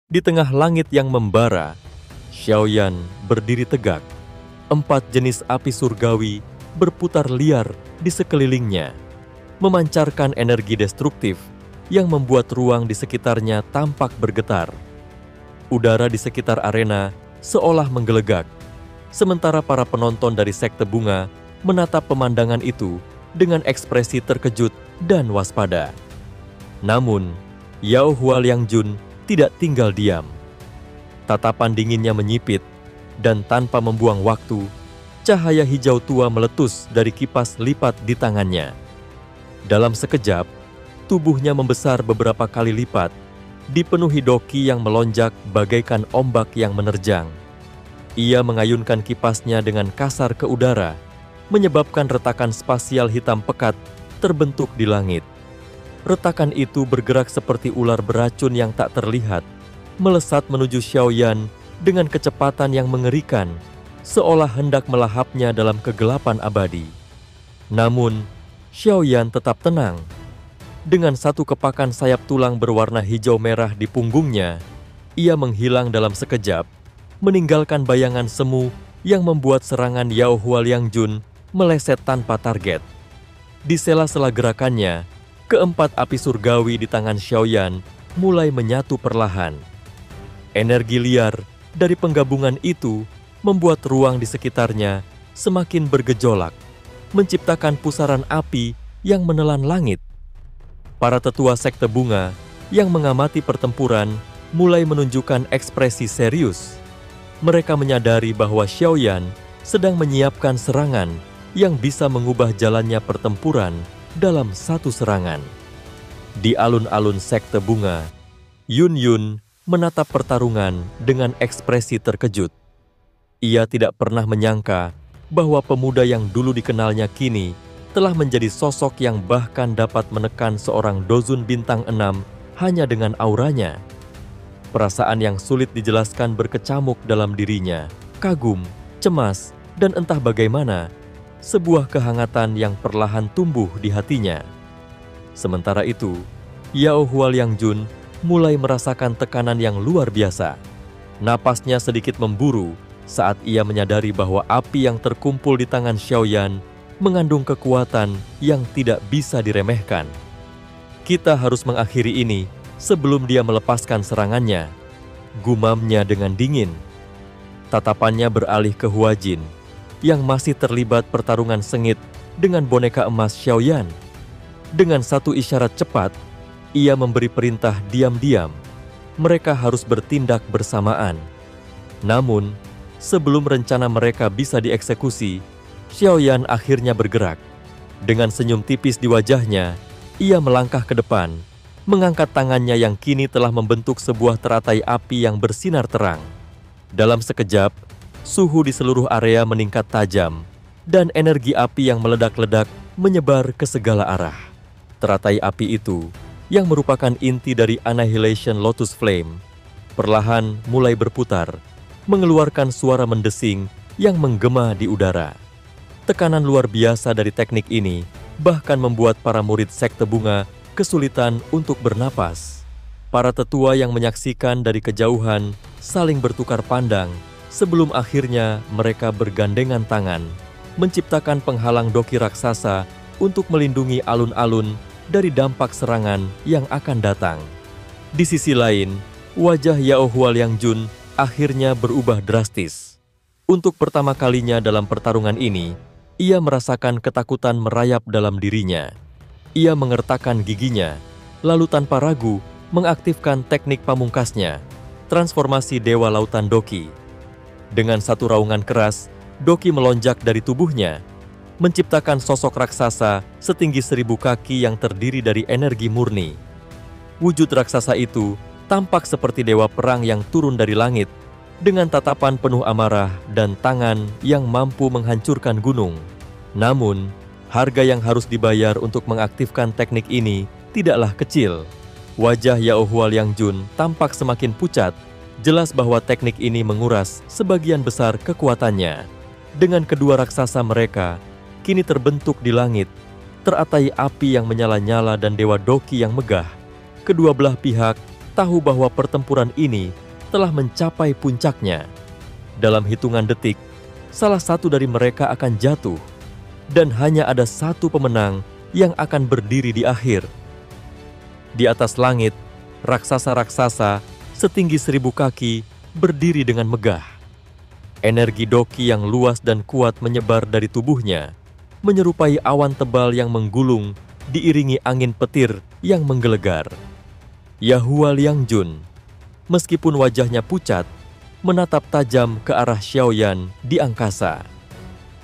Di tengah langit yang membara, Xiaoyan berdiri tegak. 4 jenis api surgawi berputar liar di sekelilingnya, memancarkan energi destruktif yang membuat ruang di sekitarnya tampak bergetar. Udara di sekitar arena seolah menggelegak, sementara para penonton dari sekte bunga menatap pemandangan itu dengan ekspresi terkejut dan waspada. Namun, Yao Hualiangjun tidak tinggal diam. Tatapan dinginnya menyipit, dan tanpa membuang waktu, cahaya hijau tua meletus dari kipas lipat di tangannya. Dalam sekejap, tubuhnya membesar beberapa kali lipat, dipenuhi doki yang melonjak bagaikan ombak yang menerjang. Ia mengayunkan kipasnya dengan kasar ke udara, menyebabkan retakan spasial hitam pekat terbentuk di langit. Retakan itu bergerak seperti ular beracun yang tak terlihat, melesat menuju Xiaoyan dengan kecepatan yang mengerikan, seolah hendak melahapnya dalam kegelapan abadi. Namun, Xiaoyan tetap tenang. Dengan satu kepakan sayap tulang berwarna hijau merah di punggungnya, ia menghilang dalam sekejap, meninggalkan bayangan semu yang membuat serangan Yao Hualiangjun meleset tanpa target. Di sela-sela gerakannya, keempat api surgawi di tangan Xiaoyan mulai menyatu perlahan. Energi liar dari penggabungan itu membuat ruang di sekitarnya semakin bergejolak, menciptakan pusaran api yang menelan langit. Para tetua sekte bunga yang mengamati pertempuran mulai menunjukkan ekspresi serius. Mereka menyadari bahwa Xiaoyan sedang menyiapkan serangan yang bisa mengubah jalannya pertempuran dalam satu serangan. Di alun-alun sekte bunga, Yun menatap pertarungan dengan ekspresi terkejut. Ia tidak pernah menyangka bahwa pemuda yang dulu dikenalnya kini telah menjadi sosok yang bahkan dapat menekan seorang dozun bintang 6 hanya dengan auranya. Perasaan yang sulit dijelaskan berkecamuk dalam dirinya, kagum, cemas, dan entah bagaimana, sebuah kehangatan yang perlahan tumbuh di hatinya. Sementara itu, Yao Hualiangjun mulai merasakan tekanan yang luar biasa. Napasnya sedikit memburu saat ia menyadari bahwa api yang terkumpul di tangan Xiaoyan mengandung kekuatan yang tidak bisa diremehkan. Kita harus mengakhiri ini sebelum dia melepaskan serangannya, gumamnya dengan dingin. Tatapannya beralih ke Huajin, yang masih terlibat pertarungan sengit dengan boneka emas Xiaoyan. Dengan satu isyarat cepat, ia memberi perintah diam-diam. Mereka harus bertindak bersamaan. Namun, sebelum rencana mereka bisa dieksekusi, Xiaoyan akhirnya bergerak. Dengan senyum tipis di wajahnya, ia melangkah ke depan, mengangkat tangannya yang kini telah membentuk sebuah teratai api yang bersinar terang. Dalam sekejap, suhu di seluruh area meningkat tajam, dan energi api yang meledak-ledak menyebar ke segala arah. Teratai api itu, yang merupakan inti dari Annihilation Lotus Flame, perlahan mulai berputar, mengeluarkan suara mendesing yang menggema di udara. Tekanan luar biasa dari teknik ini bahkan membuat para murid sekte bunga kesulitan untuk bernapas. Para tetua yang menyaksikan dari kejauhan saling bertukar pandang sebelum akhirnya mereka bergandengan tangan, menciptakan penghalang doki raksasa untuk melindungi alun-alun dari dampak serangan yang akan datang. Di sisi lain, wajah Yao Hualiangjun akhirnya berubah drastis. Untuk pertama kalinya dalam pertarungan ini, ia merasakan ketakutan merayap dalam dirinya. Ia mengertakkan giginya, lalu tanpa ragu mengaktifkan teknik pamungkasnya, transformasi Dewa Lautan Doki. Dengan satu raungan keras, Doki melonjak dari tubuhnya, menciptakan sosok raksasa setinggi 1000 kaki yang terdiri dari energi murni. Wujud raksasa itu tampak seperti dewa perang yang turun dari langit, dengan tatapan penuh amarah dan tangan yang mampu menghancurkan gunung. Namun, harga yang harus dibayar untuk mengaktifkan teknik ini tidaklah kecil. Wajah Yao Hualiangjun tampak semakin pucat, jelas bahwa teknik ini menguras sebagian besar kekuatannya. Dengan kedua raksasa mereka, kini terbentuk di langit, teratai api yang menyala-nyala dan dewa doki yang megah. Kedua belah pihak tahu bahwa pertempuran ini telah mencapai puncaknya. Dalam hitungan detik, salah satu dari mereka akan jatuh, dan hanya ada satu pemenang yang akan berdiri di akhir. Di atas langit, raksasa-raksasa setinggi 1000 kaki berdiri dengan megah. Energi Doki yang luas dan kuat menyebar dari tubuhnya, menyerupai awan tebal yang menggulung diiringi angin petir yang menggelegar. Yahua Liangjun, meskipun wajahnya pucat, menatap tajam ke arah Xiaoyan di angkasa.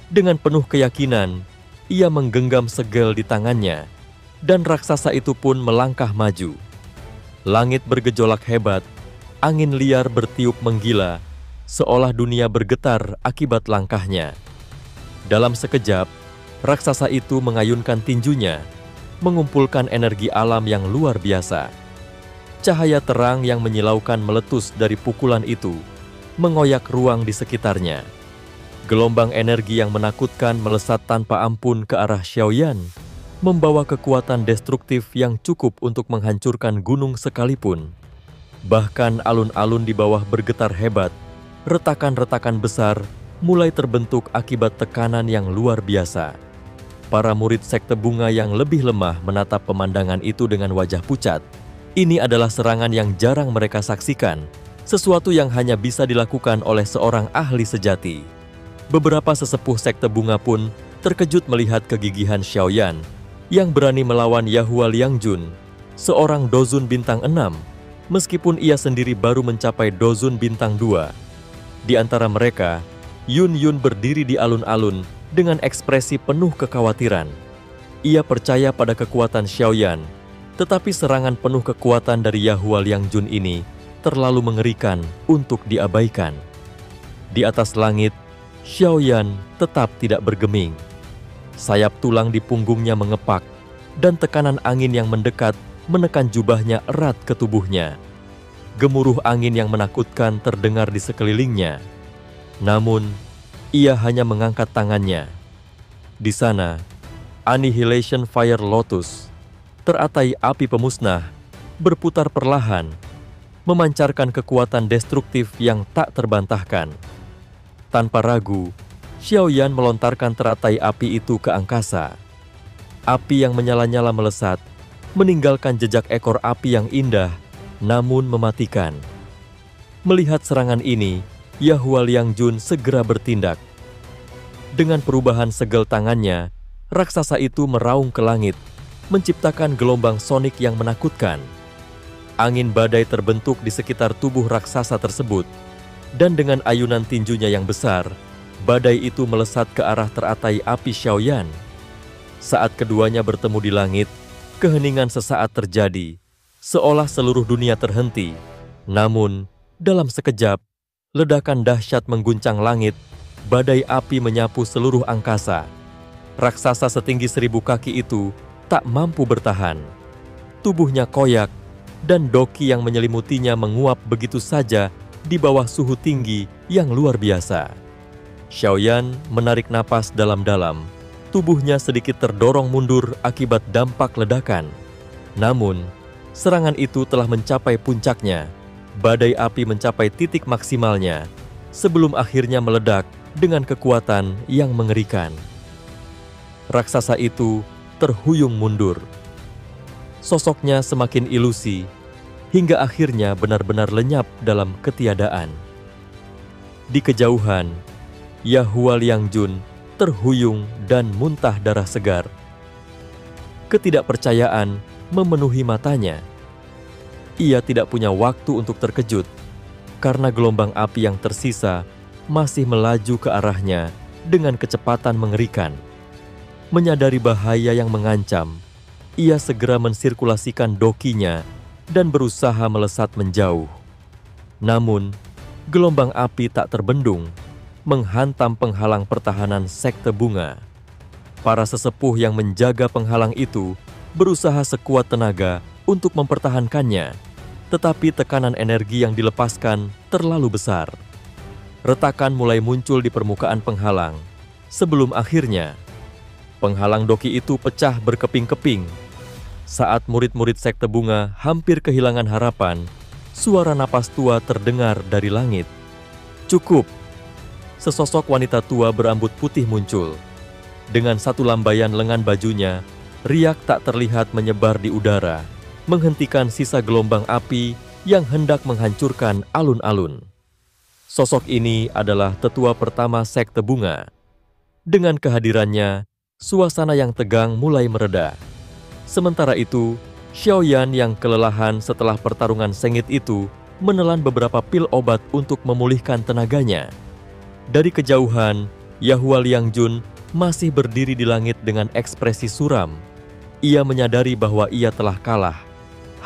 Dengan penuh keyakinan, ia menggenggam segel di tangannya, dan raksasa itu pun melangkah maju. Langit bergejolak hebat, angin liar bertiup menggila, seolah dunia bergetar akibat langkahnya. Dalam sekejap, raksasa itu mengayunkan tinjunya, mengumpulkan energi alam yang luar biasa. Cahaya terang yang menyilaukan meletus dari pukulan itu, mengoyak ruang di sekitarnya. Gelombang energi yang menakutkan melesat tanpa ampun ke arah Xiaoyan, membawa kekuatan destruktif yang cukup untuk menghancurkan gunung sekalipun. Bahkan alun-alun di bawah bergetar hebat, retakan-retakan besar mulai terbentuk akibat tekanan yang luar biasa. Para murid sekte bunga yang lebih lemah menatap pemandangan itu dengan wajah pucat. Ini adalah serangan yang jarang mereka saksikan, sesuatu yang hanya bisa dilakukan oleh seorang ahli sejati. Beberapa sesepuh sekte bunga pun terkejut melihat kegigihan Xiaoyan yang berani melawan Yahua Liangjun, seorang dozun bintang 6, meskipun ia sendiri baru mencapai dozun bintang 2. Di antara mereka, Yun Yun berdiri di alun-alun dengan ekspresi penuh kekhawatiran. Ia percaya pada kekuatan Xiaoyan, tetapi serangan penuh kekuatan dari Yahua Liangjun ini terlalu mengerikan untuk diabaikan. Di atas langit, Xiaoyan tetap tidak bergeming. Sayap tulang di punggungnya mengepak, dan tekanan angin yang mendekat menekan jubahnya erat ke tubuhnya. Gemuruh angin yang menakutkan terdengar di sekelilingnya. Namun, ia hanya mengangkat tangannya. Di sana, Annihilation Fire Lotus, teratai api pemusnah, berputar perlahan, memancarkan kekuatan destruktif yang tak terbantahkan. Tanpa ragu, Xiaoyan melontarkan teratai api itu ke angkasa. Api yang menyala-nyala melesat, meninggalkan jejak ekor api yang indah, namun mematikan. Melihat serangan ini, Yahua Liangjun segera bertindak. Dengan perubahan segel tangannya, raksasa itu meraung ke langit, menciptakan gelombang sonik yang menakutkan. Angin badai terbentuk di sekitar tubuh raksasa tersebut, dan dengan ayunan tinjunya yang besar, badai itu melesat ke arah teratai api Xiaoyan. Saat keduanya bertemu di langit, keheningan sesaat terjadi, seolah seluruh dunia terhenti. Namun, dalam sekejap, ledakan dahsyat mengguncang langit, badai api menyapu seluruh angkasa. Raksasa setinggi 1000 kaki itu tak mampu bertahan. Tubuhnya koyak, dan Doki yang menyelimutinya menguap begitu saja di bawah suhu tinggi yang luar biasa. Xiaoyan menarik napas dalam-dalam. Tubuhnya sedikit terdorong mundur akibat dampak ledakan. Namun, serangan itu telah mencapai puncaknya. Badai api mencapai titik maksimalnya, sebelum akhirnya meledak dengan kekuatan yang mengerikan. Raksasa itu terhuyung mundur. Sosoknya semakin ilusi, hingga akhirnya benar-benar lenyap dalam ketiadaan. Di kejauhan, Yahua Liangjun terhuyung dan muntah darah segar. Ketidakpercayaan memenuhi matanya. Ia tidak punya waktu untuk terkejut, karena gelombang api yang tersisa masih melaju ke arahnya dengan kecepatan mengerikan. Menyadari bahaya yang mengancam, ia segera mensirkulasikan dokinya dan berusaha melesat menjauh. Namun, gelombang api tak terbendung, menghantam penghalang pertahanan sekte bunga. Para sesepuh yang menjaga penghalang itu berusaha sekuat tenaga untuk mempertahankannya, tetapi tekanan energi yang dilepaskan terlalu besar. Retakan mulai muncul di permukaan penghalang, sebelum akhirnya penghalang doki itu pecah berkeping-keping. Saat murid-murid sekte bunga hampir kehilangan harapan, suara napas tua terdengar dari langit. "Cukup!" Sesosok wanita tua berambut putih muncul. Dengan satu lambaian lengan bajunya, riak tak terlihat menyebar di udara, menghentikan sisa gelombang api yang hendak menghancurkan alun-alun. Sosok ini adalah tetua pertama sekte bunga. Dengan kehadirannya, suasana yang tegang mulai mereda. Sementara itu, Xiaoyan yang kelelahan setelah pertarungan sengit itu menelan beberapa pil obat untuk memulihkan tenaganya. Dari kejauhan, Yahua Liangjun masih berdiri di langit dengan ekspresi suram. Ia menyadari bahwa ia telah kalah,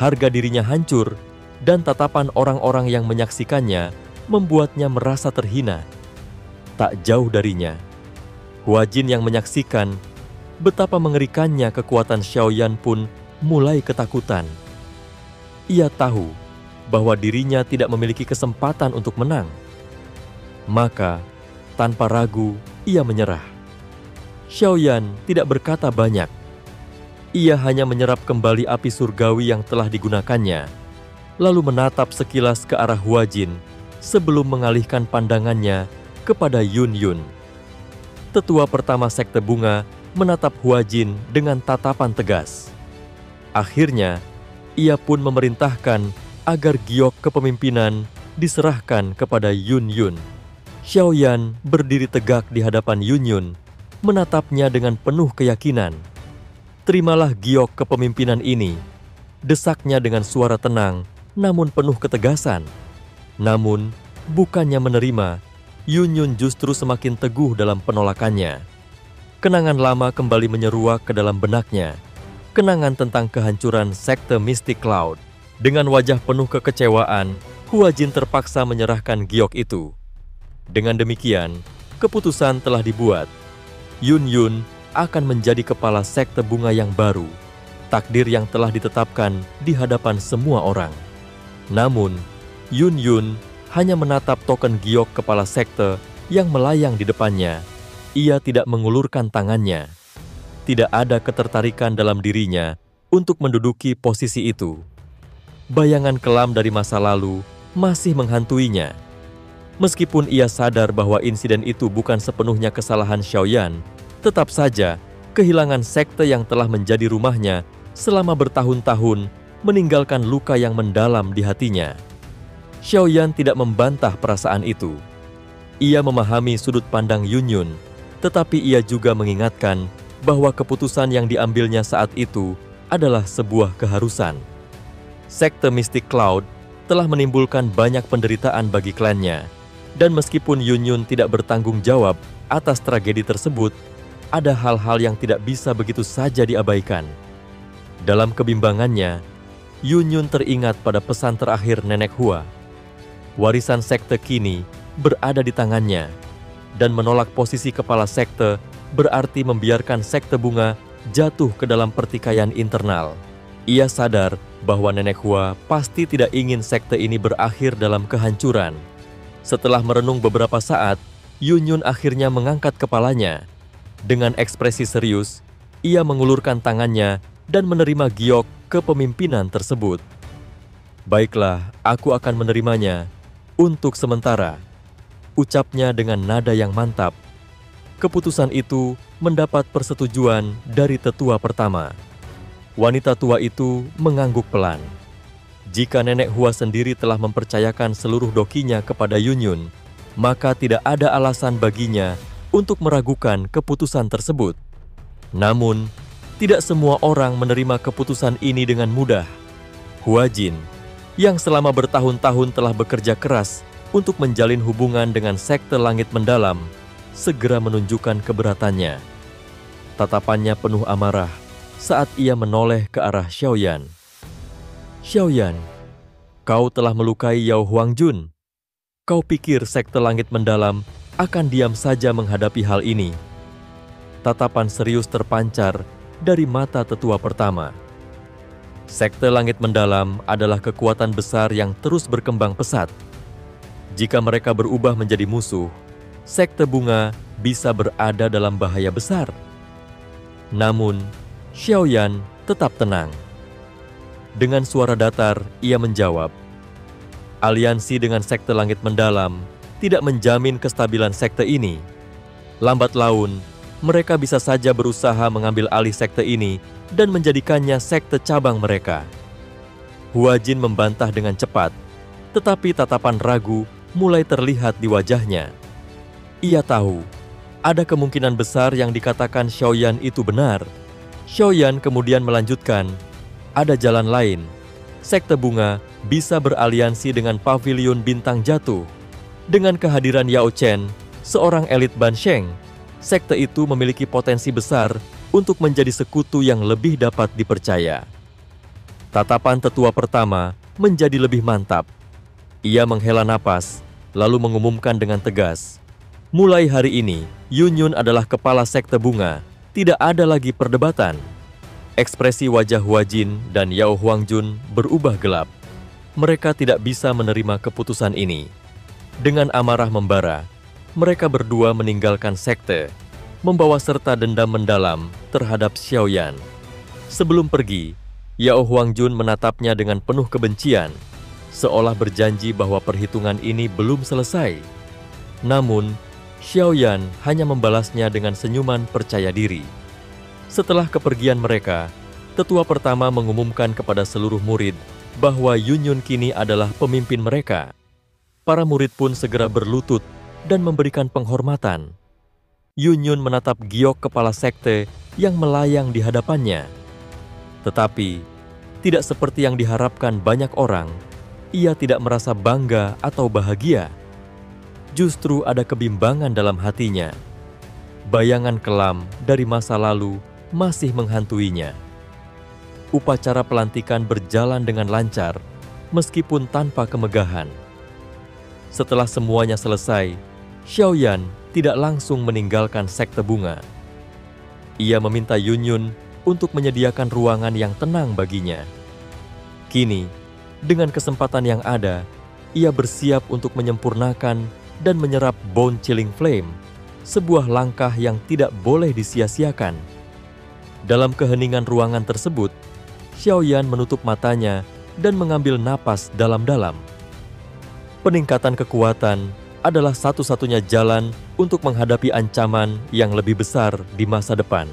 harga dirinya hancur, dan tatapan orang-orang yang menyaksikannya membuatnya merasa terhina. Tak jauh darinya, Huajin yang menyaksikan betapa mengerikannya kekuatan Xiaoyan pun mulai ketakutan. Ia tahu bahwa dirinya tidak memiliki kesempatan untuk menang. Maka, tanpa ragu, ia menyerah. Xiaoyan tidak berkata banyak. Ia hanya menyerap kembali api surgawi yang telah digunakannya, lalu menatap sekilas ke arah Huajin sebelum mengalihkan pandangannya kepada Yun Yun. Tetua pertama sekte bunga menatap Huajin dengan tatapan tegas. Akhirnya, ia pun memerintahkan agar giok kepemimpinan diserahkan kepada Yun Yun. Xiaoyan berdiri tegak di hadapan Yun Yun, menatapnya dengan penuh keyakinan. "Terimalah giok kepemimpinan ini," desaknya dengan suara tenang namun penuh ketegasan. Namun, bukannya menerima, Yun Yun justru semakin teguh dalam penolakannya. Kenangan lama kembali menyeruak ke dalam benaknya. Kenangan tentang kehancuran sekte Mystic Cloud. Dengan wajah penuh kekecewaan, Huajin terpaksa menyerahkan giok itu. Dengan demikian, keputusan telah dibuat. Yun Yun akan menjadi kepala sekte bunga yang baru. Takdir yang telah ditetapkan di hadapan semua orang. Namun, Yun Yun hanya menatap token giok kepala sekte yang melayang di depannya. Ia tidak mengulurkan tangannya. Tidak ada ketertarikan dalam dirinya untuk menduduki posisi itu. Bayangan kelam dari masa lalu masih menghantuinya. Meskipun ia sadar bahwa insiden itu bukan sepenuhnya kesalahan Xiaoyan, tetap saja kehilangan sekte yang telah menjadi rumahnya selama bertahun-tahun meninggalkan luka yang mendalam di hatinya. Xiaoyan tidak membantah perasaan itu. Ia memahami sudut pandang Yun Yun, tetapi ia juga mengingatkan bahwa keputusan yang diambilnya saat itu adalah sebuah keharusan. Sekte Mystic Cloud telah menimbulkan banyak penderitaan bagi klannya, dan meskipun Yun Yun tidak bertanggung jawab atas tragedi tersebut, ada hal-hal yang tidak bisa begitu saja diabaikan. Dalam kebimbangannya, Yun Yun teringat pada pesan terakhir Nenek Hua. Warisan sekte kini berada di tangannya, dan menolak posisi kepala sekte berarti membiarkan sekte bunga jatuh ke dalam pertikaian internal. Ia sadar bahwa Nenek Hua pasti tidak ingin sekte ini berakhir dalam kehancuran. Setelah merenung beberapa saat, Yun Yun akhirnya mengangkat kepalanya. Dengan ekspresi serius, ia mengulurkan tangannya dan menerima giok kepemimpinan tersebut. "Baiklah, aku akan menerimanya untuk sementara," ucapnya dengan nada yang mantap. Keputusan itu mendapat persetujuan dari tetua pertama. Wanita tua itu mengangguk pelan. Jika Nenek Hua sendiri telah mempercayakan seluruh dokinya kepada Yun Yun, maka tidak ada alasan baginya untuk meragukan keputusan tersebut. Namun, tidak semua orang menerima keputusan ini dengan mudah. Huajin, yang selama bertahun-tahun telah bekerja keras untuk menjalin hubungan dengan sekte langit mendalam, segera menunjukkan keberatannya. Tatapannya penuh amarah saat ia menoleh ke arah Xiaoyan. "Xiaoyan, kau telah melukai Yao Huangjun. Kau pikir sekte langit mendalam akan diam saja menghadapi hal ini?" Tatapan serius terpancar dari mata tetua pertama. Sekte langit mendalam adalah kekuatan besar yang terus berkembang pesat. Jika mereka berubah menjadi musuh, sekte bunga bisa berada dalam bahaya besar. Namun, Xiaoyan tetap tenang. Dengan suara datar, ia menjawab, Aliansi dengan sekte langit mendalam tidak menjamin kestabilan sekte ini. Lambat laun, mereka bisa saja berusaha mengambil alih sekte ini dan menjadikannya sekte cabang mereka. Huajin membantah dengan cepat, tetapi tatapan ragu mulai terlihat di wajahnya. Ia tahu, ada kemungkinan besar yang dikatakan Xiaoyan itu benar. Xiaoyan kemudian melanjutkan, ada jalan lain. Sekte bunga bisa beraliansi dengan pavilion bintang jatuh. Dengan kehadiran Yao Chen, seorang elit Ban Sheng, sekte itu memiliki potensi besar untuk menjadi sekutu yang lebih dapat dipercaya. Tatapan tetua pertama menjadi lebih mantap. Ia menghela napas, lalu mengumumkan dengan tegas, mulai hari ini, Yun Yun adalah kepala sekte bunga. Tidak ada lagi perdebatan. Ekspresi wajah Huajin dan Yao Huangjun berubah gelap. Mereka tidak bisa menerima keputusan ini. Dengan amarah membara, mereka berdua meninggalkan sekte, membawa serta dendam mendalam terhadap Xiaoyan. Sebelum pergi, Yao Huangjun menatapnya dengan penuh kebencian, seolah berjanji bahwa perhitungan ini belum selesai. Namun, Xiaoyan hanya membalasnya dengan senyuman percaya diri. Setelah kepergian mereka, tetua pertama mengumumkan kepada seluruh murid bahwa Yun Yun kini adalah pemimpin mereka. Para murid pun segera berlutut dan memberikan penghormatan. Yun Yun menatap giok kepala sekte yang melayang di hadapannya. Tetapi, tidak seperti yang diharapkan banyak orang, ia tidak merasa bangga atau bahagia. Justru ada kebimbangan dalam hatinya. Bayangan kelam dari masa lalu masih menghantuinya. Upacara pelantikan berjalan dengan lancar, meskipun tanpa kemegahan. Setelah semuanya selesai, Xiaoyan tidak langsung meninggalkan sekte bunga. Ia meminta Yun Yun untuk menyediakan ruangan yang tenang baginya. Kini, dengan kesempatan yang ada, ia bersiap untuk menyempurnakan dan menyerap Bone Chilling Flame, sebuah langkah yang tidak boleh disia-siakan. Dalam keheningan ruangan tersebut, Xiaoyan menutup matanya dan mengambil napas dalam-dalam. Peningkatan kekuatan adalah satu-satunya jalan untuk menghadapi ancaman yang lebih besar di masa depan.